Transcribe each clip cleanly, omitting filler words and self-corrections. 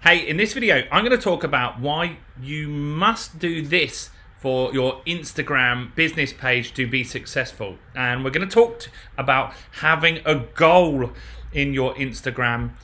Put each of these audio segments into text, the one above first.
Hey, in this video, I'm going to talk about why you must do this for your Instagram business page to be successful. And we're going to talk about having a goal in your Instagram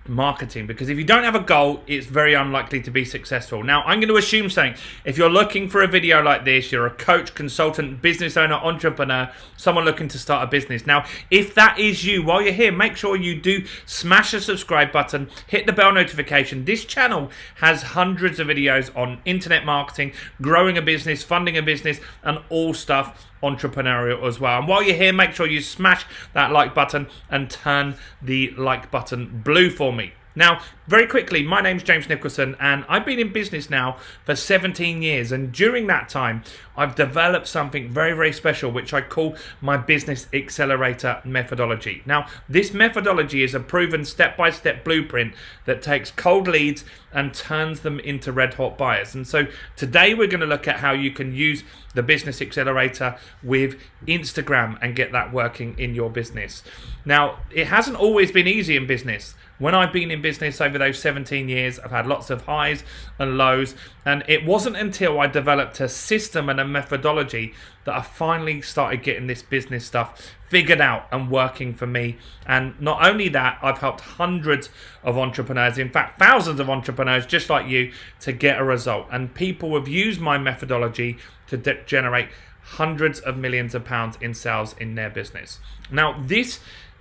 marketing, because if you don't have a goal, it's very unlikely to be successful. Now, I'm going to assume something. If you're looking for a video like this, you're a coach, consultant, business owner, entrepreneur, someone looking to start a business. Now, if that is you, while you're here, make sure you do smash the subscribe button, hit the bell notification. This channel has hundreds of videos on internet marketing, growing a business, funding a business, and all stuff entrepreneurial as well. And while you're here, make sure you smash that like button and turn the like button blue for me. Now, very quickly, my name's James Nicholson, and I've been in business now for 17 years. And during that time, I've developed something very, very special, which I call my business accelerator methodology. Now, this methodology is a proven step-by-step blueprint that takes cold leads and turns them into red-hot buyers. And so today we're going to look at how you can use the business accelerator with Instagram and get that working in your business. Now, it hasn't always been easy in business. When I've been in business over those 17 years, I've had lots of highs and lows, and it wasn't until I developed a system and a methodology that I finally started getting this business stuff figured out and working for me. And not only that, I've helped hundreds of entrepreneurs, in fact thousands of entrepreneurs just like you, to get a result. And people have used my methodology to generate hundreds of millions of pounds in sales in their business. Now, this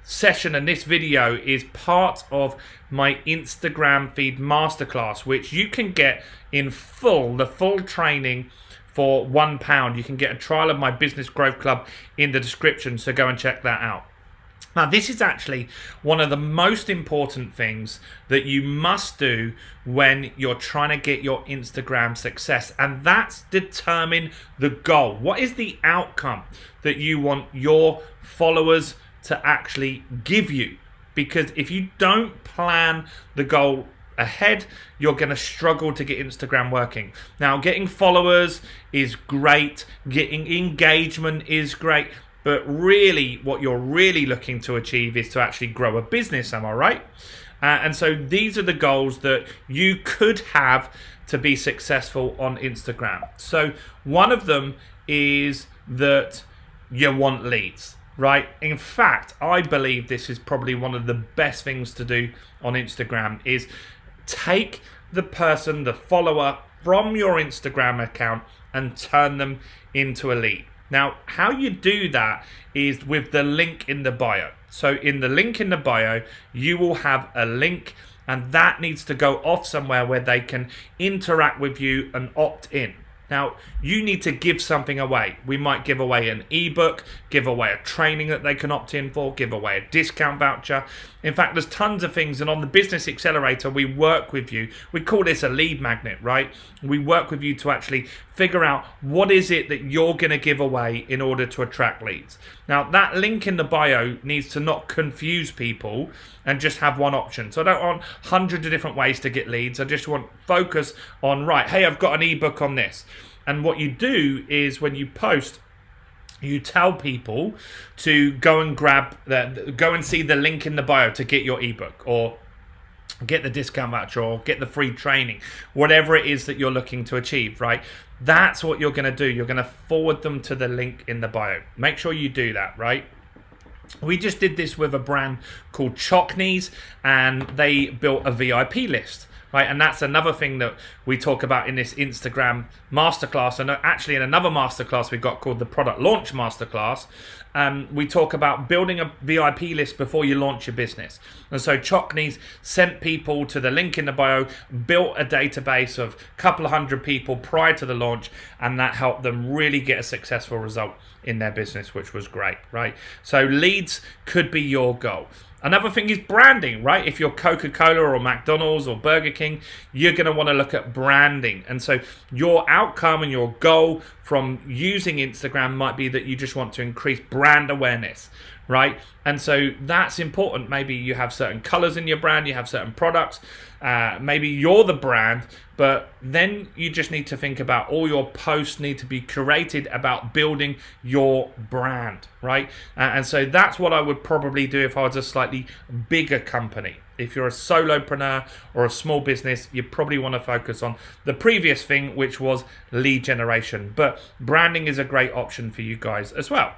session and this video is part of my Instagram feed masterclass, which you can get in full, the full training for £1. You can get a trial of my business growth club in the description, so go and check that out. Now, this is actually one of the most important things that you must do when you're trying to get your Instagram success, and that's determine the goal. What is the outcome that you want your followers to actually give you? Because if you don't plan the goal ahead, you're going to struggle to get Instagram working. Now, getting followers is great, getting engagement is great, but really what you're really looking to achieve is to actually grow a business, am I right? And so these are the goals that you could have to be successful on Instagram. So one of them is that you want leads. Right? In fact, I believe this is probably one of the best things to do on Instagram is take the person, the follower from your Instagram account and turn them into a lead. Now, how you do that is with the link in the bio. So in the link in the bio, you will have a link, and that needs to go off somewhere where they can interact with you and opt in. Now, you need to give something away. We might give away an ebook, give away a training that they can opt in for, give away a discount voucher. In fact, there's tons of things. And on the Business Accelerator, we work with you. We call this a lead magnet, right? We work with you to actually figure out what is it that you're going to give away in order to attract leads. Now, that link in the bio needs to not confuse people and just have one option. So I don't want hundreds of different ways to get leads. I just want focus on, right, hey, I've got an ebook on this. And what you do is when you post, you tell people to go and go and see the link in the bio to get your ebook, or get the discount voucher, or get the free training, whatever it is that you're looking to achieve, right? That's what you're going to do. You're going to forward them to the link in the bio. Make sure you do that, right? We just did this with a brand called Humanize, and they built a VIP list. Right, and that's another thing that we talk about in this Instagram masterclass, and actually in another masterclass we've got called the Product Launch Masterclass. We talk about building a VIP list before you launch your business. And so Chocneys sent people to the link in the bio, built a database of a couple of hundred people prior to the launch, and that helped them really get a successful result in their business, which was great, right? So leads could be your goal. Another thing is branding, right? If you're Coca-Cola or McDonald's or Burger King, you're going to want to look at branding. And so your outcome and your goal from using Instagram might be that you just want to increase brand awareness, right? And so that's important. Maybe you have certain colors in your brand, you have certain products, maybe you're the brand, but then you just need to think about all your posts need to be curated about building your brand, right? And so that's what I would probably do if I was a slightly bigger company. If you're a solopreneur or a small business, you probably want to focus on the previous thing, which was lead generation. But branding is a great option for you guys as well.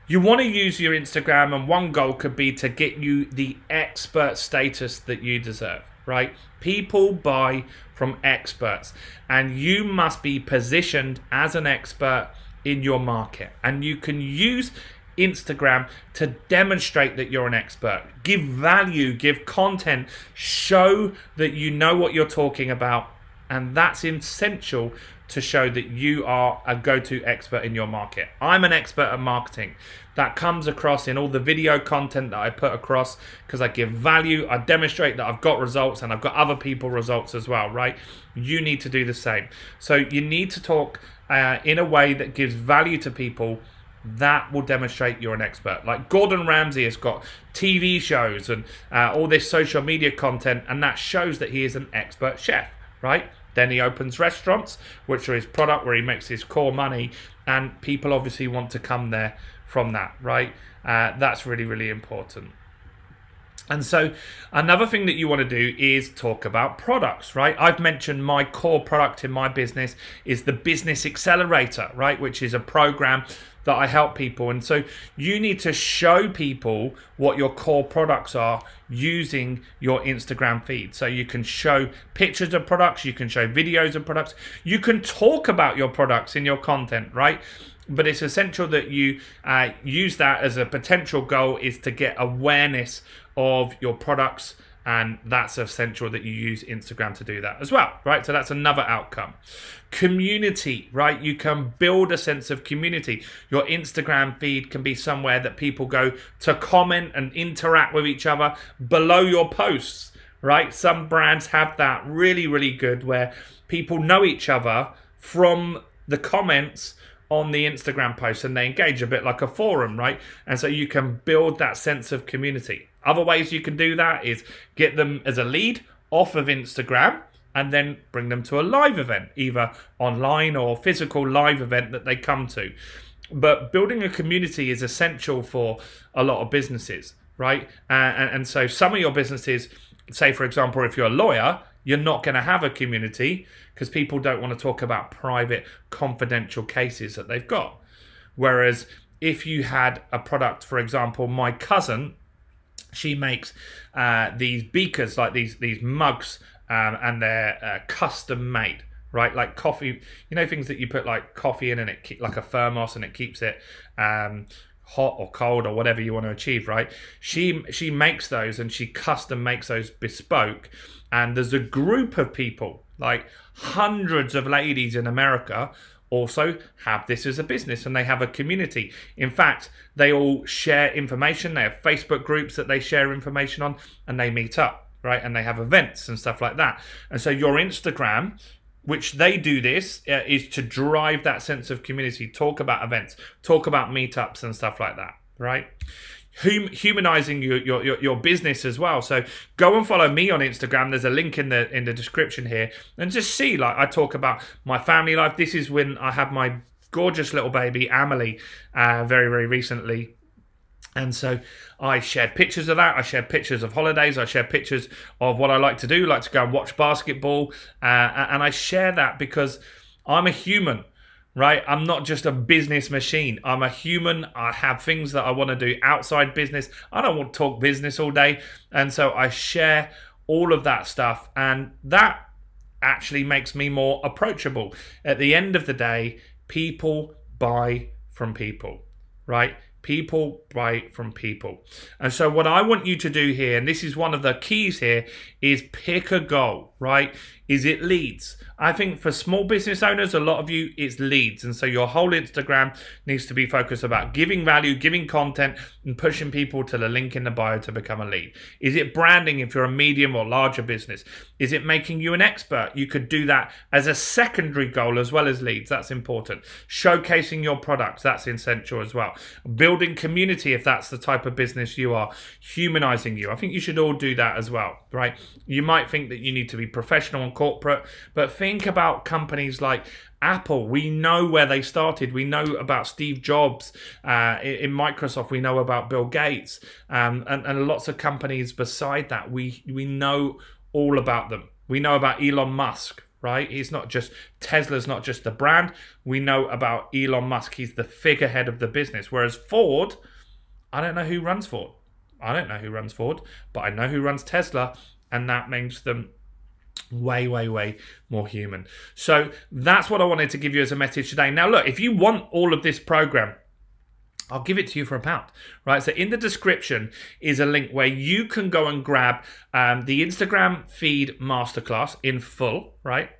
You want to use your Instagram, and one goal could be to get you the expert status that you deserve, right? People buy from experts, and you must be positioned as an expert in your market. And you can use Instagram to demonstrate that you're an expert. Give value, give content, show that you know what you're talking about, and that's essential to show that you are a go-to expert in your market. I'm an expert at marketing. That comes across in all the video content that I put across, because I give value, I demonstrate that I've got results, and I've got other people results as well, right? You need to do the same. So you need to talk in a way that gives value to people. That will demonstrate you're an expert. Like Gordon Ramsay has got TV shows and all this social media content, and that shows that he is an expert chef, right? Then he opens restaurants, which are his product where he makes his core money, and people obviously want to come there from that, right? That's really, really important. And so another thing that you want to do is talk about products, right? I've mentioned my core product in my business is the Business Accelerator, right? Which is a program that I help people. And so you need to show people what your core products are using your Instagram feed. So you can show pictures of products, you can show videos of products, you can talk about your products in your content, right? But it's essential that you use that as a potential goal, is to get awareness of your products, and that's essential that you use Instagram to do that as well, right? So that's another outcome. Community, right? You can build a sense of community. Your Instagram feed can be somewhere that people go to comment and interact with each other below your posts, right? Some brands have that really, really good, where people know each other from the comments on the Instagram post, and they engage a bit like a forum, right? And so you can build that sense of community. Other ways you can do that is get them as a lead off of Instagram and then bring them to a live event, either online or physical live event that they come to. But building a community is essential for a lot of businesses, right? And so some of your businesses, say for example, if you're a lawyer, you're not going to have a community because people don't want to talk about private, confidential cases that they've got. Whereas if you had a product, for example, my cousin, she makes these beakers, like these mugs, and they're custom made, right? Like coffee, things that you put like coffee in, and it like a thermos, and it keeps it hot or cold or whatever you want to achieve, right? She makes those, and she custom makes those bespoke. And there's a group of people, like hundreds of ladies in America, also have this as a business, and they have a community. In fact, they all share information. They have Facebook groups that they share information on, and they meet up, right? And they have events and stuff like that. And so your Instagram, which they do this, is to drive that sense of community, talk about events, talk about meetups and stuff like that, right? Humanizing your business as well. So go and follow me on Instagram. There's a link in the description here, and just see, like, I talk about my family life. This is when I had my gorgeous little baby Amelie very, very recently. And so I shared pictures of that. I shared pictures of holidays. I shared pictures of what I like to do, like to go and watch basketball. And I share that because I'm a human, right? I'm not just a business machine. I'm a human. I have things that I want to do outside business. I don't want to talk business all day. And so I share all of that stuff. And that actually makes me more approachable. At the end of the day, people buy from people, right? People buy from people. And so what I want you to do here, and this is one of the keys here, is pick a goal, right? Is it leads? I think for small business owners, a lot of you, it's leads. And so your whole Instagram needs to be focused about giving value, giving content, and pushing people to the link in the bio to become a lead. Is it branding if you're a medium or larger business? Is it making you an expert? You could do that as a secondary goal as well as leads. That's important. Showcasing your products, that's essential as well. Building building community if that's the type of business you are, humanizing you. I think you should all do that as well, right? You might think that you need to be professional and corporate, but think about companies like Apple. We know where they started. We know about Steve Jobs. In Microsoft, we know about Bill Gates, and lots of companies beside that. We know all about them. We know about Elon Musk, right? He's not just, Tesla's not just the brand. We know about Elon Musk. He's the figurehead of the business. Whereas Ford, I don't know who runs Ford. I don't know who runs Ford, but I know who runs Tesla, and that makes them way more human. So that's what I wanted to give you as a message today. Now look, if you want all of this program, I'll give it to you for £1, right? So in the description is a link where you can go and grab the Instagram feed masterclass in full, right?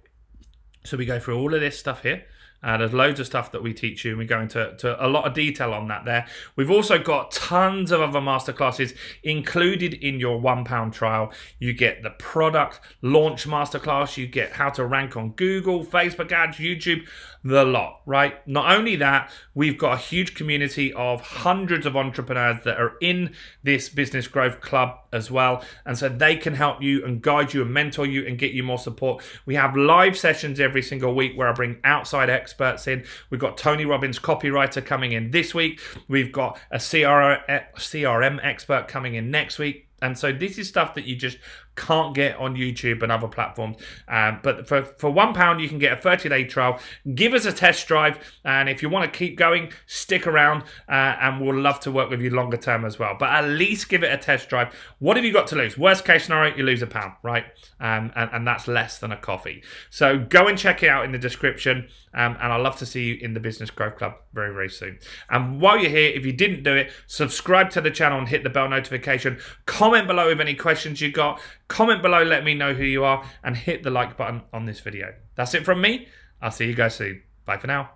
So we go through all of this stuff here. There's loads of stuff that we teach you, and we go into a lot of detail on that there. We've also got tons of other masterclasses included in your £1 trial. You get the product launch masterclass, you get how to rank on Google, Facebook ads, YouTube, the lot, right? Not only that, we've got a huge community of hundreds of entrepreneurs that are in this business growth club as well, and so they can help you and guide you and mentor you and get you more support. We have live sessions every single week where I bring outside experts in. We've got Tony Robbins, copywriter, coming in this week. We've got a CRM expert coming in next week. And so this is stuff that you just can't get on YouTube and other platforms. But for £1, you can get a 30-day trial. Give us a test drive. And if you want to keep going, stick around. And we'll love to work with you longer term as well. But at least give it a test drive. What have you got to lose? Worst case scenario, you lose £1, right? And that's less than a coffee. So go and check it out in the description. And I'd love to see you in the Business Growth Club very soon. And while you're here, if you didn't do it, subscribe to the channel and hit the bell notification. Comment below with any questions you got. Comment below, let me know who you are, and hit the like button on this video. That's it from me. I'll see you guys soon. Bye for now.